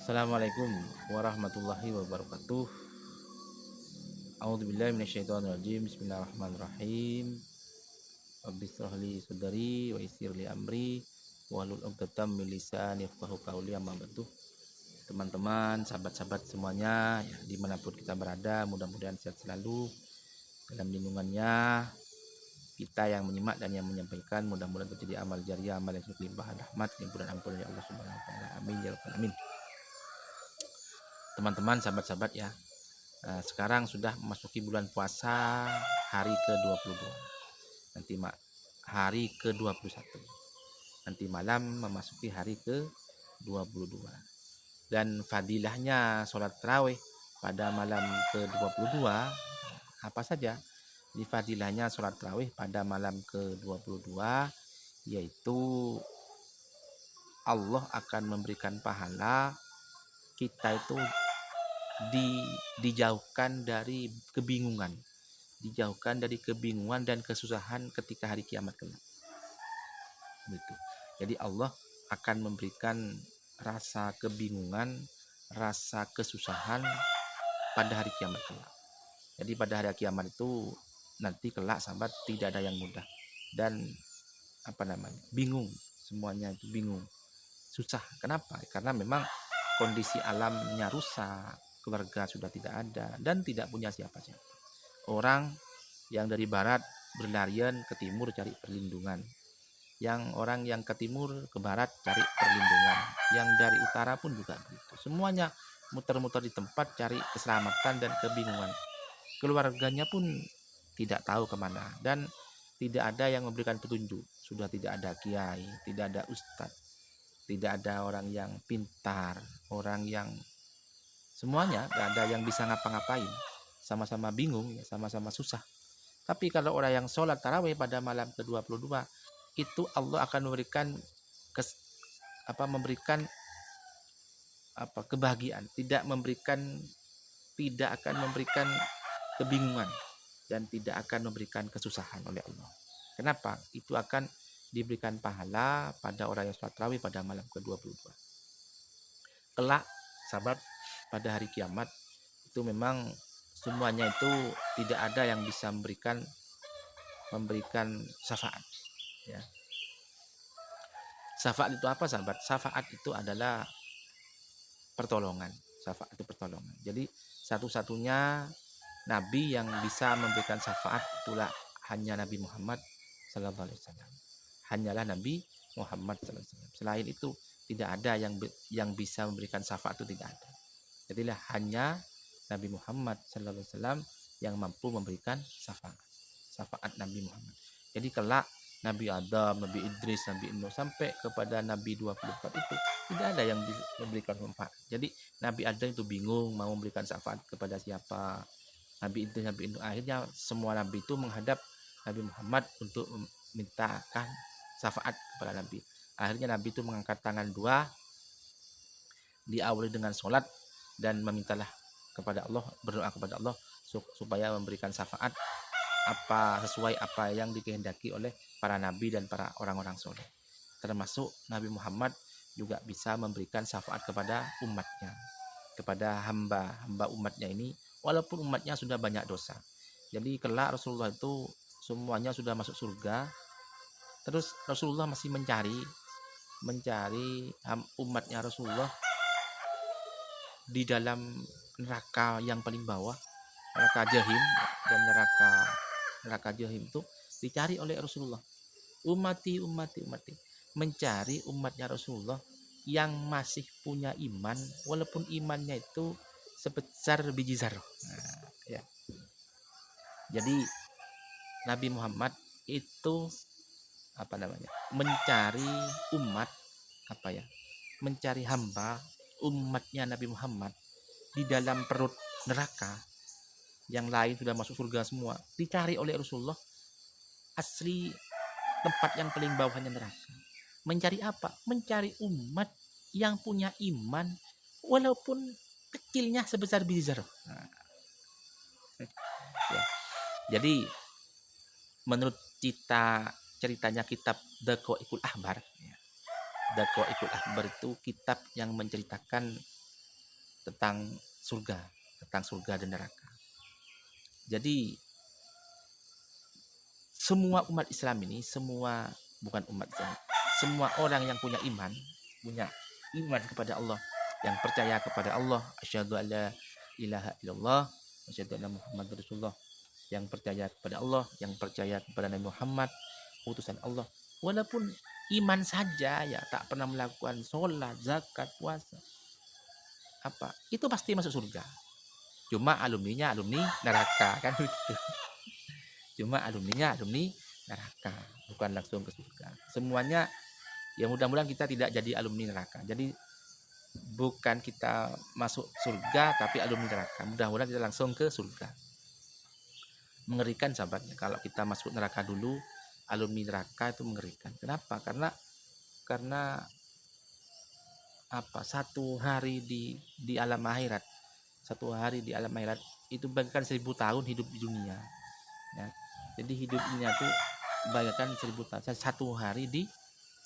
Assalamualaikum warahmatullahi wabarakatuh. A'udzubillahi minasyaitonirrajim. Bismillahirrahmanirrahim. Rabbi shrah li sadri wa yassir li amri wahlul 'uqdatam min lisani yafqahu qawli. Amma ba'du. Teman-teman, sahabat-sahabat semuanya, ya, dimanapun kita berada, mudah-mudahan sehat selalu dalam lindungannya. Kita yang menyimak dan yang menyampaikan, mudah-mudahan terjadi amal jariah, amal yang limpahan rahmat, limpahan ampun ya Allah Subhanahu wa taala. Amin ya rabbal alamin. Teman-teman, sahabat-sahabat ya, sekarang sudah memasuki bulan puasa hari ke-22. Nanti hari ke-21. Nanti malam memasuki hari ke-22. Dan fadilahnya sholat tarawih pada malam ke-22 apa saja? Di fadilahnya sholat tarawih pada malam ke-22 yaitu Allah akan memberikan pahala kita itu dijauhkan dari kebingungan, dan kesusahan ketika hari kiamat kelak. Gitu. Jadi Allah akan memberikan rasa kebingungan, rasa kesusahan pada hari kiamat kelak. Jadi pada hari kiamat itu nanti kelak sahabat tidak ada yang mudah dan bingung, semuanya itu bingung, susah. Kenapa? Karena memang kondisi alamnya rusak, keluarga sudah tidak ada dan tidak punya siapa-siapa. Orang yang dari barat berlarian ke timur cari perlindungan, orang yang ke timur ke barat cari perlindungan, yang dari utara pun juga begitu. Semuanya muter-muter di tempat cari keselamatan dan kebingungan. Keluarganya pun tidak tahu kemana dan tidak ada yang memberikan petunjuk. Sudah tidak ada kiai, tidak ada ustadz, tidak ada orang yang pintar, orang yang semuanya gak ada yang bisa ngapa-ngapain. Sama-sama bingung, ya, sama-sama susah. Tapi kalau orang yang sholat tarawih pada malam ke-22 itu Allah akan memberikan kebahagiaan, tidak akan memberikan kebingungan dan tidak akan memberikan kesusahan oleh Allah. Kenapa? Itu akan diberikan pahala pada orang yang sholat tarawih pada malam ke-22. Kelak sahabat, pada hari kiamat itu memang semuanya itu tidak ada yang bisa memberikan syafaat, ya. Syafaat itu apa sahabat? Syafaat itu adalah pertolongan. Syafaat itu pertolongan. Jadi satu-satunya nabi yang bisa memberikan syafaat itulah hanya Nabi Muhammad sallallahu alaihi wasallam. Hanyalah Nabi Muhammad sallallahu alaihi wasallam. Selain itu tidak ada yang bisa memberikan syafaat, itu tidak ada. Jadilah hanya Nabi Muhammad sallallahu alaihi wasallam yang mampu memberikan syafaat Nabi Muhammad. Jadi kelak Nabi Adam, Nabi Idris, Nabi Nuh sampai kepada Nabi 24 itu tidak ada yang memberikan syafaat. Jadi Nabi Adam itu bingung mau memberikan syafaat kepada siapa. Nabi Idris, Nabi Nuh, akhirnya semua nabi itu menghadap Nabi Muhammad untuk memintakan syafaat kepada Nabi. Akhirnya Nabi itu mengangkat tangan dua, diawali dengan sholat dan memintalah kepada Allah, berdoa kepada Allah supaya memberikan syafaat sesuai apa yang dikehendaki oleh para nabi dan para orang-orang soleh. Termasuk Nabi Muhammad juga bisa memberikan syafaat kepada umatnya, kepada hamba umatnya ini, walaupun umatnya sudah banyak dosa. Jadi kelak Rasulullah itu semuanya sudah masuk surga, terus Rasulullah masih mencari umatnya Rasulullah di dalam neraka yang paling bawah, neraka Jahim, dan neraka Jahim itu dicari oleh Rasulullah. Umati, mencari umatnya Rasulullah yang masih punya iman, walaupun imannya itu sebesar biji zarah. Ya. Jadi Nabi Muhammad itu mencari umat, mencari hamba umatnya Nabi Muhammad di dalam perut neraka, yang lain sudah masuk surga semua, dicari oleh Rasulullah asli tempat yang paling bawahnya neraka. Mencari apa? Mencari umat yang punya iman walaupun kecilnya sebesar biji zarah. Ya. Jadi menurut ceritanya kitab Daqaiqul Ahbar, Daqaiqul Ahbar itu kitab yang menceritakan tentang surga dan neraka. Jadi semua umat Islam ini, semua orang yang punya iman kepada Allah, yang percaya kepada Allah, asyhadu alla ilaha illallah, asyhadu anna Muhammadar Rasulullah, yang percaya kepada Allah, yang percaya kepada Nabi Muhammad, utusan Allah, walaupun iman saja ya, tak pernah melakukan sholat, zakat, puasa, itu pasti masuk surga. Cuma alumninya alumni neraka, kan begitu. Cuma alumninya alumni neraka, bukan langsung ke surga. Semuanya ya, mudah-mudahan kita tidak jadi alumni neraka. Jadi bukan kita masuk surga tapi alumni neraka. Mudah-mudahan kita langsung ke surga. Mengerikan sahabatnya kalau kita masuk neraka dulu, alumni neraka itu mengerikan. Kenapa? Karena satu hari di alam akhirat, itu bagaikan 1000 tahun hidup di dunia ya. Jadi hidupnya tuh bagaikan 1000 tahun. Satu hari di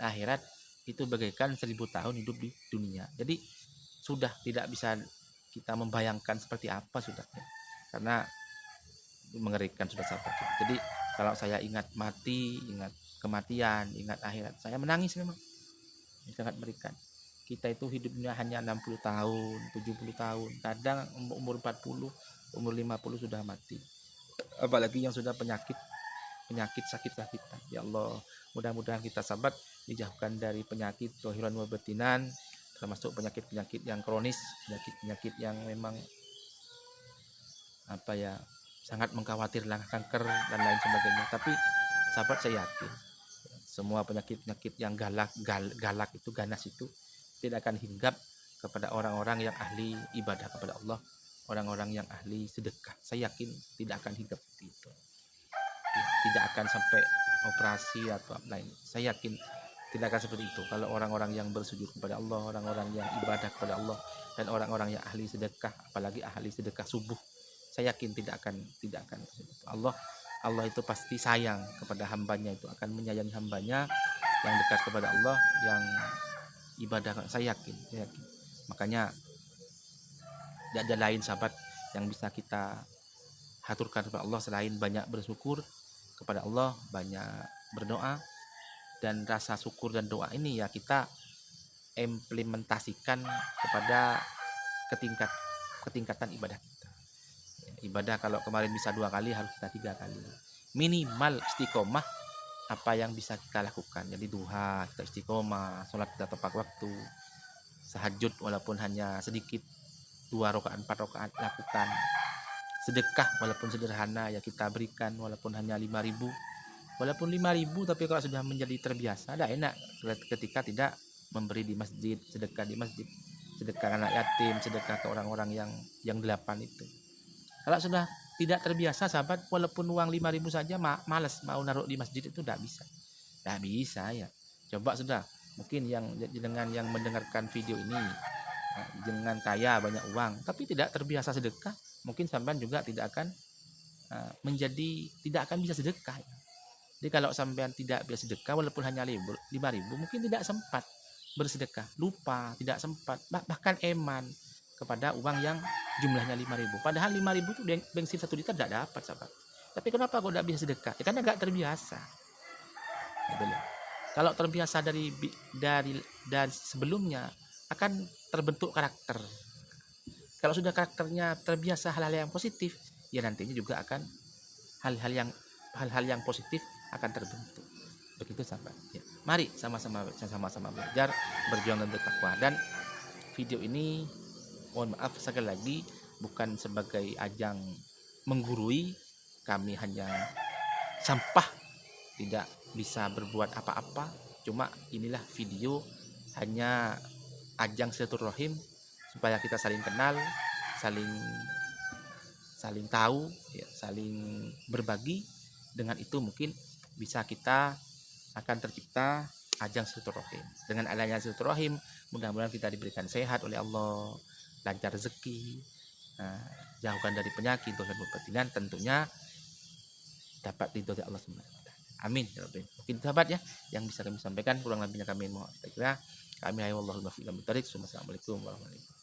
akhirat itu bagaikan 1000 tahun hidup di dunia. Jadi sudah tidak bisa kita membayangkan seperti apa sudah ya. Karena mengerikan sudah sahabat. Jadi kalau saya ingat mati, ingat kematian, ingat akhirat, saya menangis memang. Ini sangat mengerikan. Kita itu hidupnya hanya 60 tahun, 70 tahun, kadang umur 40, umur 50 sudah mati. Apalagi yang sudah penyakit sakit-sakitan. Ya Allah, mudah-mudahan kita sahabat dijauhkan dari penyakit zahiran wa batinan, termasuk penyakit-penyakit yang kronis, penyakit yang memang sangat mengkhawatirkan, kanker dan lain sebagainya. Tapi sahabat, saya yakin semua penyakit-penyakit yang galak itu, ganas itu tidak akan hinggap kepada orang-orang yang ahli ibadah kepada Allah, orang-orang yang ahli sedekah. Saya yakin tidak akan hinggap itu. Tidak akan sampai operasi atau lain. Saya yakin tidak akan seperti itu. Kalau orang-orang yang bersujud kepada Allah, orang-orang yang ibadah kepada Allah, dan orang-orang yang ahli sedekah, apalagi ahli sedekah subuh, saya yakin tidak akan Allah itu pasti sayang kepada hambanya, itu akan menyayangi hambanya yang dekat kepada Allah, yang ibadah. Saya yakin. Makanya tidak ada lain sahabat yang bisa kita haturkan kepada Allah selain banyak bersyukur kepada Allah, banyak berdoa, dan rasa syukur dan doa ini ya kita implementasikan kepada ketingkatan ibadah kita. Ibadah kalau kemarin bisa 2 kali, harus kita 3 kali. Minimal istiqomah apa yang bisa kita lakukan. Jadi duha kita istiqomah, sholat kita tepat waktu, tahajud walaupun hanya sedikit, 2 rakaat 4 rakaat lakukan. Sedekah walaupun sederhana ya kita berikan, walaupun hanya 5.000. Walaupun 5.000, tapi kalau sudah menjadi terbiasa, ada enak ketika tidak memberi di masjid, sedekah di masjid, sedekah anak yatim, sedekah ke orang-orang yang 8 itu. Kalau sudah tidak terbiasa sahabat, walaupun uang 5.000 saja malas mau naruh di masjid, itu tidak bisa ya. Coba sudah, mungkin dengan yang mendengarkan video ini dengan kaya banyak uang tapi tidak terbiasa sedekah, mungkin sampean juga tidak akan bisa sedekah. Jadi kalau sampean tidak bisa sedekah, walaupun hanya 5.000, mungkin tidak sempat bersedekah, lupa, tidak sempat, bahkan eman kepada uang yang jumlahnya 5.000. Padahal 5.000 itu bensin 1 liter tidak dapat sahabat. Tapi kenapa kok tidak bisa sedekah? Ya karena nggak terbiasa. Gitu loh. Kalau terbiasa dari sebelumnya, akan terbentuk karakter. Kalau sudah karakternya terbiasa hal-hal yang positif, ya nantinya juga akan hal-hal yang positif akan terbentuk. Begitu sahabat ya. Mari sama-sama belajar, berjuang dan bertakwa. Dan video ini, mohon maaf sekali lagi, bukan sebagai ajang menggurui, kami hanya sampah, tidak bisa berbuat apa-apa. Cuma inilah video hanya ajang silaturahim supaya kita saling kenal, saling tahu ya, saling berbagi. Dengan itu mungkin bisa kita akan tercipta ajang silaturahim. Dengan adanya silaturahim, mudah-mudahan kita diberikan sehat oleh Allah, lancar rezeki, jauhkan dari penyakit, dosa kebatilan, tentunya dapat ridho dari Allah SWT. Amin ya Rabbi. Mungkin sahabat ya yang bisa kami sampaikan, kurang lebihnya kami mohon. Kami Assalamualaikum warahmatullahi wabarakatuh.